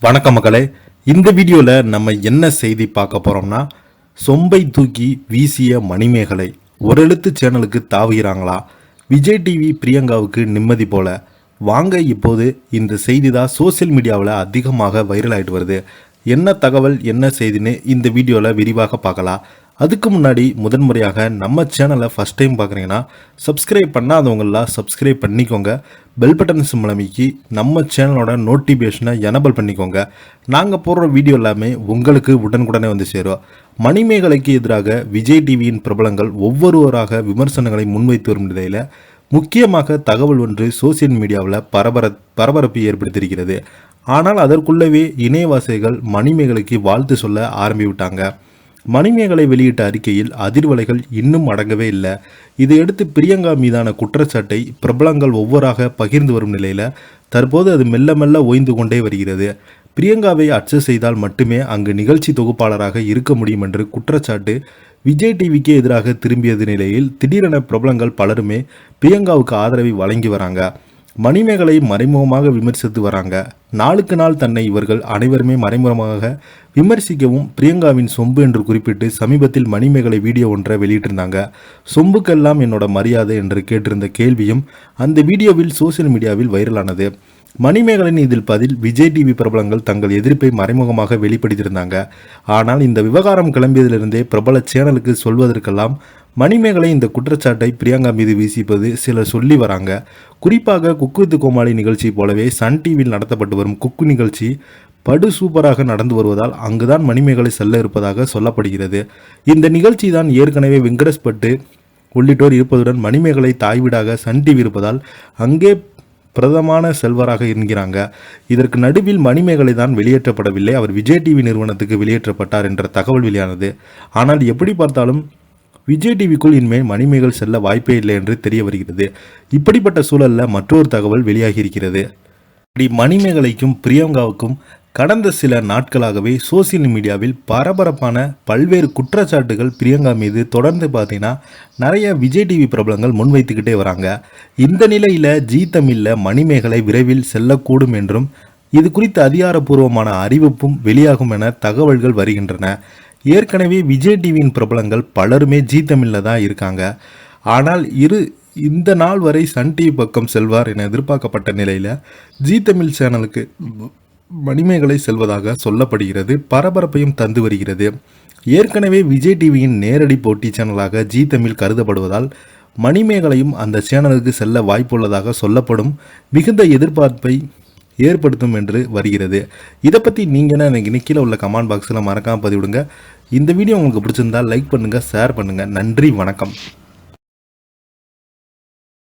வணக்கம் மக்களே. இந்த வீடியோவில் நம்ம என்ன செய்தி பார்க்க போகிறோம்னா, சொம்பை தூக்கி வீசிய மணிமேகலை ஒரு எழுத்து சேனலுக்கு தாவுகிறாங்களா? விஜய் டிவி பிரியங்காவுக்கு நிம்மதி போல. வாங்க இப்போது இந்த செய்தி தான் சோசியல் மீடியாவில் அதிகமாக வைரல் ஆகிட்டு வருது. என்ன தகவல் என்ன செய்தின்னு இந்த வீடியோவில் விரிவாக பார்க்கலாம். அதுக்கு முன்னாடி முதன்முறையாக நம்ம சேனலை ஃபஸ்ட் டைம் பார்க்குறீங்கன்னா சப்ஸ்கிரைப் பண்ணாதவங்களாம் சப்ஸ்கிரைப் பண்ணிக்கோங்க. பெல் பட்டன் சிம்பல் அமைக்கி நம்ம சேனலோட நோட்டிஃபிகேஷனை எனபிள் பண்ணிக்கோங்க. நாங்கள் போடுற வீடியோ எல்லாமே உங்களுக்கு உடனுக்குடனே வந்து சேரும். மணிமேகலைக்கு எதிராக விஜய் டிவியின் பிரபலங்கள் ஒவ்வொருவராக விமர்சனங்களை முன்வைத்து வரும் நிலையில் முக்கியமாக தகவல் ஒன்று சோசியல் மீடியாவில் பரபரப்பு ஏற்படுத்தியிருக்கிறது. ஆனால் அதற்குள்ளவே இணையவாசிகள் மணிமேகலைக்கு வாழ்த்து சொல்ல ஆரம்பிவிட்டாங்க. மணிமேகலை வெளியிட்ட அறிக்கையில் அதிர்வலைகள் இன்னும் அடங்கவே இல்லை. இதையடுத்து பிரியங்கா மீதான குற்றச்சாட்டை பிரபலங்கள் ஒவ்வொருவராக பகிர்ந்து வரும் நிலையில் தற்போது அது மெல்ல மெல்ல ஓய்ந்து கொண்டே வருகிறது. பிரியங்காவை அக்சஸ் செய்தால் மட்டுமே அங்கு நிகழ்ச்சி தொகுப்பாளராக இருக்க முடியும் என்று குற்றச்சாட்டு விஜய் டிவிக்கு எதிராக திரும்பியது நிலையில் திடீரென பிரபலங்கள் பலருமே பிரியங்காவுக்கு ஆதரவை வழங்கி வராங்க. மணிமேகலை மறைமுகமாக விமர்சித்து வராங்க. நாளுக்கு நாள் தன்னை இவர்கள் அனைவருமே மறைமுகமாக விமர்சிக்கவும் பிரியங்காவின் சொம்பு என்று குறிப்பிட்டு சமீபத்தில் மணிமேகலை வீடியோ ஒன்றை வெளியிட்டிருந்தாங்க. சொம்புக்கெல்லாம் என்னோட மரியாதை என்று கேட்டிருந்த கேள்வியும் அந்த வீடியோவில் சோசியல் மீடியாவில் வைரலானது. மணிமேகலின் இதில் பதில் விஜய் டிவி பிரபலங்கள் தங்கள் எதிர்ப்பை மறைமுகமாக வெளிப்படுத்தியிருந்தாங்க. ஆனால் இந்த விவகாரம் கிளம்பியதிலிருந்தே பிரபல சேனலுக்கு சொல்வதற்கெல்லாம் மணிமேகலை இந்த குற்றச்சாட்டை பிரியங்கா மீது வீசிப்பது சிலர் சொல்லி வராங்க. குறிப்பாக குக்கு வித் கோமாளி நிகழ்ச்சி போலவே சன் டிவியில் நடத்தப்பட்டு வரும் குக்கு நிகழ்ச்சி படு சூப்பராக நடந்து வருவதால் அங்குதான் மணிமேகலை செல்ல இருப்பதாக சொல்லப்படுகிறது. இந்த நிகழ்ச்சி தான் ஏற்கனவே வெங்கடேஷ் பட்டு உள்ளிட்டோர் இருப்பதுடன் மணிமேகலை தாய்வீடாக சன் டிவி இருப்பதால் அங்கே பிரதமான செல்வராக என்கிறாங்க. இதற்கு நடுவில் மணிமேகலை தான் வெளியேற்றப்படவில்லை, அவர் விஜய் டிவி நிறுவனத்துக்கு வெளியேற்றப்பட்டார் என்ற தகவல் வெளியானது. ஆனால் எப்படி பார்த்தாலும் விஜய் டிவிக்குள் இனிமேல் மணிமேகலை செல்ல வாய்ப்பே இல்லை என்று தெரிய வருகிறது. இப்படிப்பட்ட சூழலில் மற்றொரு தகவல் வெளியாகி இருக்கிறது. மணிமேகலைக்கும் பிரியங்காவுக்கும் கடந்த சில நாட்களாகவே சோசியல் மீடியாவில் பரபரப்பான பல்வேறு குற்றச்சாட்டுகள் பிரியங்கா மீது தொடர்ந்து பார்த்தீங்கன்னா நிறைய விஜய் டிவி பிரபலங்கள் முன்வைத்துக்கிட்டே வராங்க. இந்த நிலையில் ஜீ தமிழில் மணிமேகலை விரைவில் செல்லக்கூடும் என்றும் இது குறித்து அதிகாரப்பூர்வமான அறிவிப்பும் வெளியாகும் என தகவல்கள் வருகின்றன. ஏற்கனவே விஜய் டிவியின் பிரபலங்கள் பலருமே ஜீ தமிழில் தான் இருக்காங்க. ஆனால் இந்த நாள் வரை சன் டிவி பக்கம் செல்வார் என எதிர்பார்க்கப்பட்ட நிலையில் ஜீ தமிழ் சேனலுக்கு மணிமேகலை செல்வதாக சொல்லப்படுகிறது. பரபரப்பையும் தந்து வருகிறது. ஏற்கனவே விஜய் டிவியின் நேரடி போட்டி சேனலாக ஜீ தமிழ் கருதப்படுவதால் மணிமேகலையும் அந்த சேனலுக்கு செல்ல வாய்ப்புள்ளதாக சொல்லப்படும் மிகுந்த எதிர்பார்ப்பை ஏற்படுத்தும் என்று வருகிறது. இதை பற்றி நீங்கள் என்ன எனக்கு கீழே உள்ள கமெண்ட் பாக்ஸில் மறக்காமல் பதிவிடுங்க. இந்த வீடியோ உங்களுக்கு பிடிச்சிருந்தால் லைக் பண்ணுங்கள், ஷேர் பண்ணுங்கள். நன்றி, வணக்கம்.